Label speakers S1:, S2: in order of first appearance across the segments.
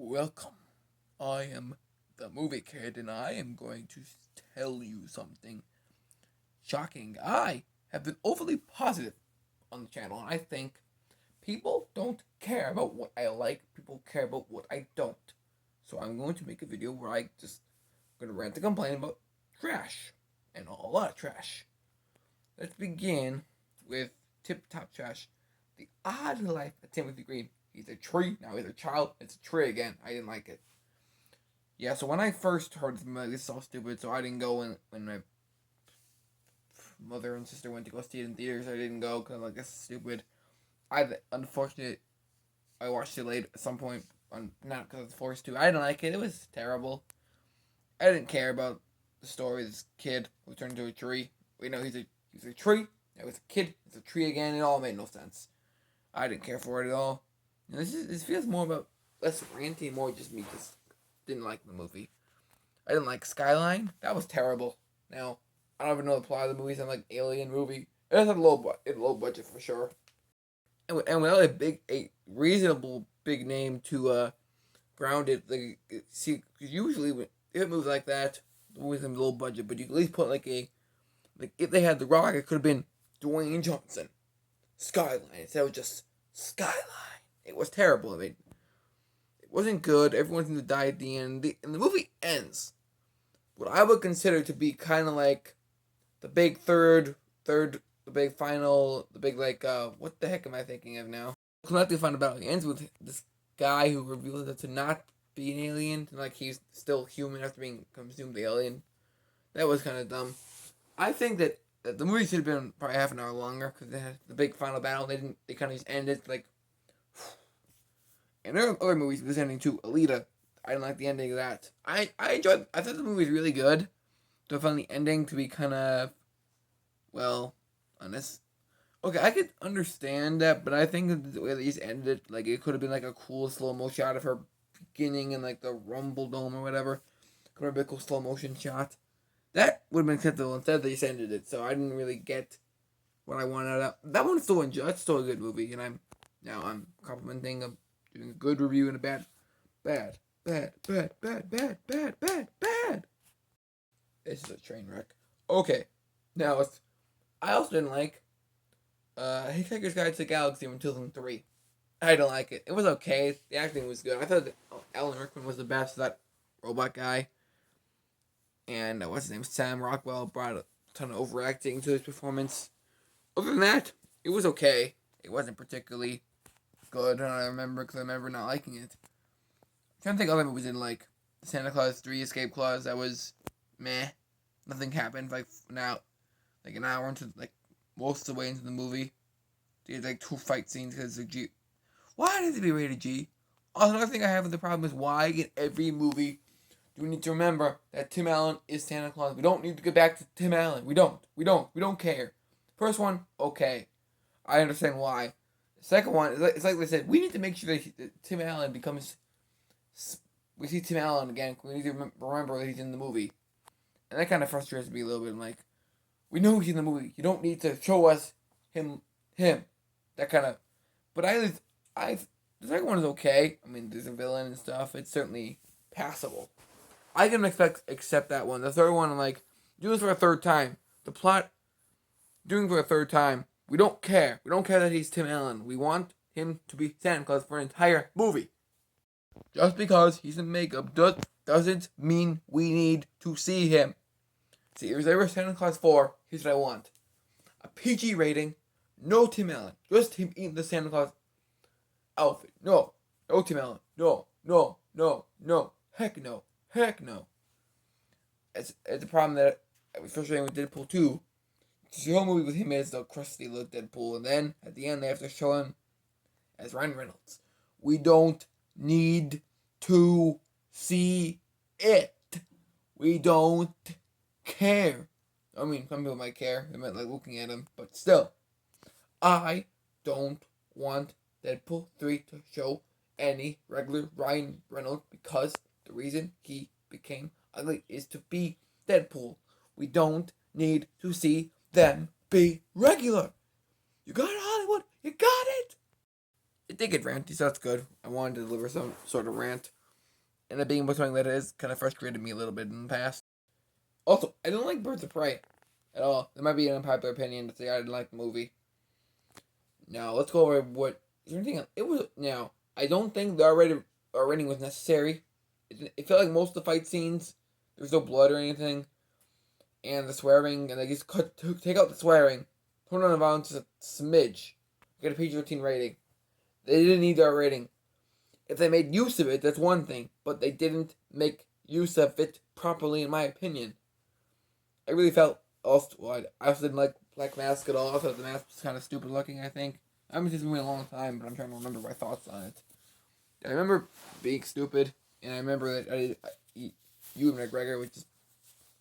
S1: Welcome. I am the movie kid, and I am going to tell you something shocking. I have been overly positive on the channel, and I think people don't care about what I like, people care about what I don't. So I'm going to make a video where I just going to rant and complain about trash, and a lot of trash. Let's begin with Tip Top Trash. The Odd Life of Timothy Green. He's a tree, now he's a child, it's a tree again. I didn't like it. Yeah, so when I first heard this movie, this is all stupid, so I didn't go when my mother and sister went to go see it in theaters. I didn't go because I'm like, this is stupid. Unfortunately, I watched it late at some point, not because I was forced to. I didn't like it, it was terrible. I didn't care about the story of this kid who turned into a tree. Wait, no, he's a tree, now he's a kid, he's a tree again, it all made no sense. I didn't care for it at all. This feels more about less ranty, more just me just didn't like the movie. I didn't like Skyline. That was terrible. Now, I don't even know the plot of the movie. It's like Alien movie. It has a low budget for sure. And without a reasonable big name to ground it, like see, cause usually if it moves like that, the movie's in low budget, but you can at least put like if they had The Rock, it could have been Dwayne Johnson, Skyline instead of just Skyline. It was terrible. I mean, it wasn't good. Everyone seemed to die at the end. And the movie ends what I would consider to be kind of like the big the big final, the big what the heck am I thinking of now? Collective final battle. It ends with this guy who reveals it to not be an alien, and like he's still human after being consumed the alien. That was kind of dumb. I think that the movie should have been probably half an hour longer because they had the big final battle. They kind of just ended like. And there are other movies with this ending too. Alita, I didn't like the ending of that. I thought the movie was really good. So I found the ending to be kind of, well, honest. Okay, I could understand that, but I think that the way they just ended it, like it could have been like a cool slow mo shot of her beginning in like the Rumble Dome or whatever. Could have been a cool slow motion shot. That would have been acceptable. Instead, they just ended it, so I didn't really get what I wanted out of that. That one's still enjoyable. That's still a good movie, and I'm complimenting a doing a good review and a bad. This is a train wreck. Okay, now I also didn't like Hitchhiker's Guide to the Galaxy from 2003. I don't like it. It was okay. The acting was good. I thought that Alan Rickman was the best. That robot guy. And what's his name? Sam Rockwell brought a ton of overacting to his performance. Other than that, it was okay. It wasn't particularly good, and I remember not liking it. I'm trying to think of other movies in like Santa Claus 3 Escape Clause that was meh. Nothing happened like an hour into like most of the way into the movie. There's like 2 fight scenes because it's a G. Why did it be rated G? Also, another thing I have with the problem is why in every movie do we need to remember that Tim Allen is Santa Claus? We don't need to get back to Tim Allen. We don't care. First one, okay. I understand why. The second one, it's like they said, we need to make sure that Tim Allen becomes. We see Tim Allen again. We need to remember that he's in the movie. And that kind of frustrates me a little bit. I'm like, we know he's in the movie. You don't need to show us him. That kind of. But the second one is okay. I mean, there's a villain and stuff. It's certainly passable. I can accept that one. The third one, I'm like, do this for a third time. The plot, doing for a third time. We don't care. We don't care that he's Tim Allen. We want him to be Santa Claus for an entire movie. Just because he's in makeup doesn't mean we need to see him. See, if there's ever Santa Claus 4, here's what I want. A PG rating, no Tim Allen. Just him eating the Santa Claus outfit. No Tim Allen. No. Heck no. It's a problem that I was frustrating with Deadpool 2. The whole movie with him as the crusty look Deadpool, and then at the end they have to show him as Ryan Reynolds. We don't need to see it. We don't care. I mean, some people might care. They might like looking at him, but still, I don't want Deadpool 3 to show any regular Ryan Reynolds because the reason he became ugly is to be Deadpool. We don't need to see them be regular. You got it, Hollywood. You got it. It did get ranty, so that's good. I wanted to deliver some sort of rant. and it being something that is kind of frustrated me a little bit in the past. Also, I don't like Birds of Prey at all. It might be an unpopular opinion to say I didn't like the movie. Now let's go over what is there anything. It was now. I don't think the R rating was necessary. It felt like most of the fight scenes there was no blood or anything, and the swearing, and they just take out the swearing, turn on the violence a smidge, get a PG-13 rating. They didn't need the R rating. If they made use of it, that's one thing, but they didn't make use of it properly, in my opinion. I really felt also. Well, I also didn't like Black Mask at all. I thought the mask was kind of stupid looking. I think I haven't seen this movie in a long time, but I'm trying to remember my thoughts on it. I remember being stupid, and I remember that Ewan McGregor was just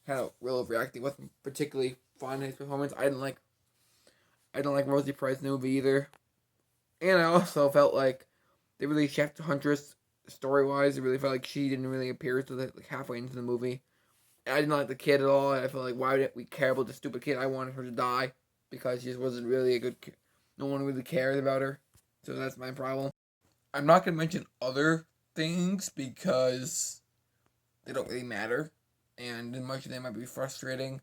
S1: kind of real overreacting. Wasn't particularly fun in his performance. I didn't like Rosie Price's movie either, and I also felt like they really shafted Huntress story wise. It really felt like she didn't really appear until like halfway into the movie. And I didn't like the kid at all. And I felt like why didn't we care about the stupid kid? I wanted her to die because she just wasn't really a good kid. No one really cared about her, so that's my problem. I'm not gonna mention other things because they don't really matter, and in much of them might be frustrating.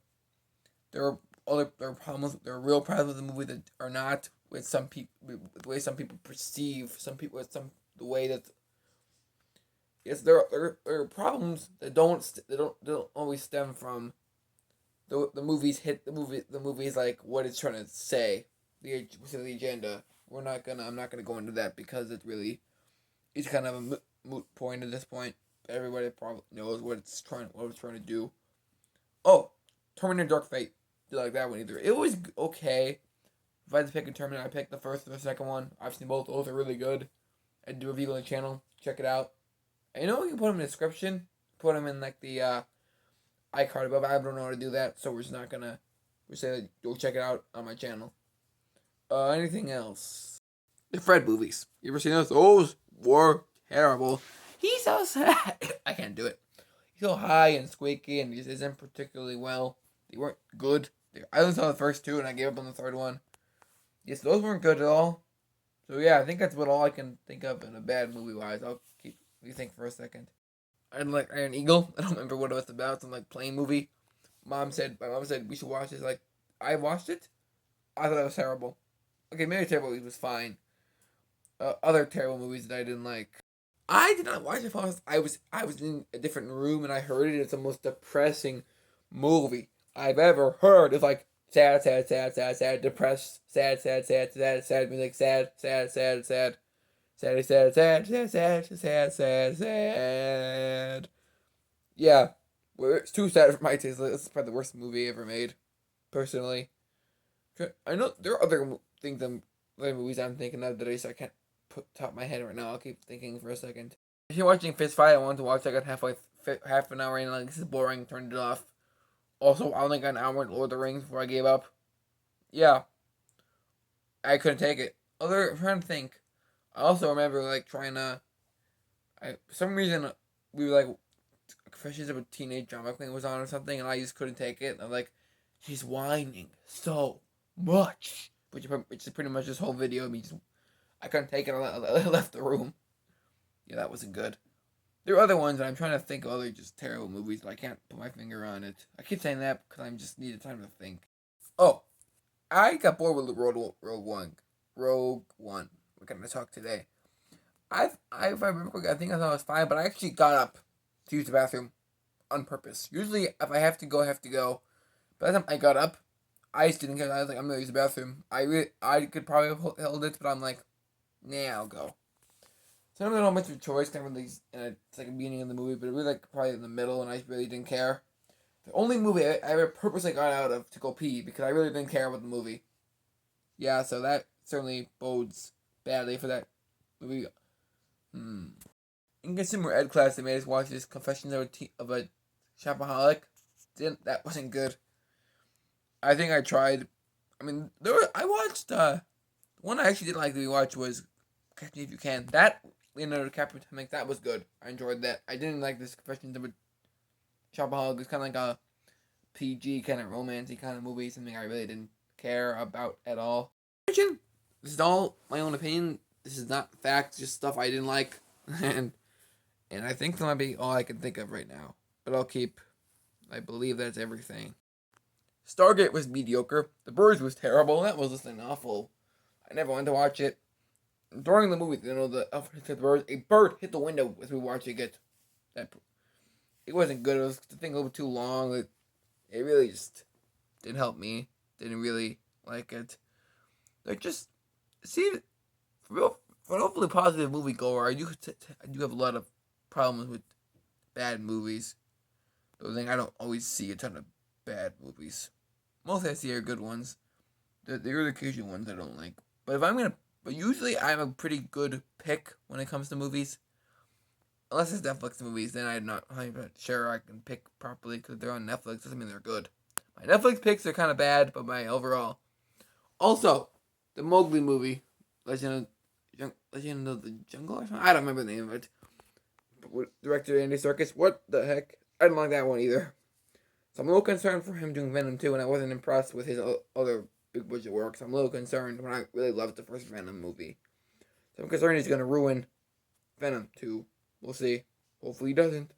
S1: There are problems. There are real problems with the movie that are not with some people. With the way some people perceive some people with the way that. Yes, there are problems that don't always stem from the movie's hit the movie's like what it's trying to say the agenda. I'm not gonna go into that because it's kind of a moot point at this point. Everybody probably knows what it's trying to do. Oh, Terminator Dark Fate. Did like that one either. It was okay. If I had to pick a Terminator, I picked the first or the second one. I've seen both. Both are really good. I do a review on the channel. Check it out. I know you can put them in the description. Put them in like the iCard above. I don't know how to do that, so we're just not gonna. We say that go check it out on my channel. Anything else? The Fred movies. You ever seen those? Those were terrible. He's so sad. I can't do it. He's so high and squeaky, and he just isn't particularly well. They weren't good. I only saw the first two, and I gave up on the third one. Yes, those weren't good at all. So yeah, I think that's about all I can think of in a bad movie wise. I'll keep you think for a second. I didn't like Iron Eagle. I don't remember what it was about. Some like plane movie. My mom said we should watch this. Like I watched it. I thought it was terrible. Okay, maybe terrible. It was fine. Other terrible movies that I didn't like. I did not watch it. I was in a different room and I heard it. It's the most depressing movie I've ever heard. It's like sad, sad, sad, sad, sad, depressed, sad, sad, sad, sad, sad music, sad, sad, sad, sad, sad, sad, sad, sad, sad, sad, sad, sad. Yeah, well, it's too sad for my taste. This is probably the worst movie ever made, personally. I know there are other things, other movies I'm thinking of that I can't put top of my head right now. I'll keep thinking for a second. If you're watching Fist Fight, I wanted to watch. I got half an hour in. Like this is boring. Turned it off. Also, I only got an hour in Lord of the Rings before I gave up. Yeah, I couldn't take it. I'm trying to think. I also remember like trying to. For some reason we were like, Confessions of a Teenage Drama Queen was on or something, and I just couldn't take it. And I'm like, she's whining so much, which is pretty much this whole video of me. I couldn't take it. I left the room. Yeah, that wasn't good. There are other ones, and I'm trying to think of other just terrible movies, but I can't put my finger on it. I keep saying that because I just needed time to think. Oh, I got bored with Rogue One. Rogue One. We're gonna talk today. If I remember correctly, I think I thought it was fine, but I actually got up to use the bathroom on purpose. Usually, if I have to go, I have to go. By the time I got up, I just didn't care. I was like, I'm gonna use the bathroom. I could probably have held it, but I'm like, nah, I'll go. Sometimes I don't have much of a choice, kind of it's like a beginning of the movie, but it really like probably in the middle, and I really didn't care. The only movie I ever purposely got out of to go pee because I really didn't care about the movie. Yeah, so that certainly bodes badly for that movie. In consumer ed class, they made us watch this Confessions of a Shopaholic. That wasn't good. I think I tried. I mean, I watched one I actually did like to watch was Catch Me If You Can. That Leonardo DiCaprio comic, that was good. I enjoyed that. I didn't like this Confessions of a Shopaholic. It's kind of like a PG kind of romantic kind of movie. Something I really didn't care about at all. This is all my own opinion. This is not fact. Just stuff I didn't like, and And I think that might be all I can think of right now. But I believe that's everything. Stargate was mediocre. The Birds was terrible. That was just an awful. I never wanted to watch it. During the movie, the birds, a bird hit the window as we watched it get. That it wasn't good. It was the thing a little too long. It really just didn't help me. Didn't really like it. Like just see for an hopefully positive movie goer. I do have a lot of problems with bad movies. Though thing I don't always see a ton of bad movies. Most I see are good ones. There are occasional ones I don't like. But usually I'm a pretty good pick when it comes to movies. Unless it's Netflix movies, then I'm not 100% sure I can pick properly because they're on Netflix. Doesn't mean they're good. My Netflix picks are kind of bad, but my overall. Also, the Mowgli movie, Legend of the Jungle or something. I don't remember the name of it. Director Andy Serkis. What the heck? I didn't like that one either. So I'm a little concerned for him doing Venom 2, and I wasn't impressed with his other big budget work. So I'm a little concerned when I really loved the first Venom movie. So I'm concerned he's going to ruin Venom 2. We'll see. Hopefully he doesn't.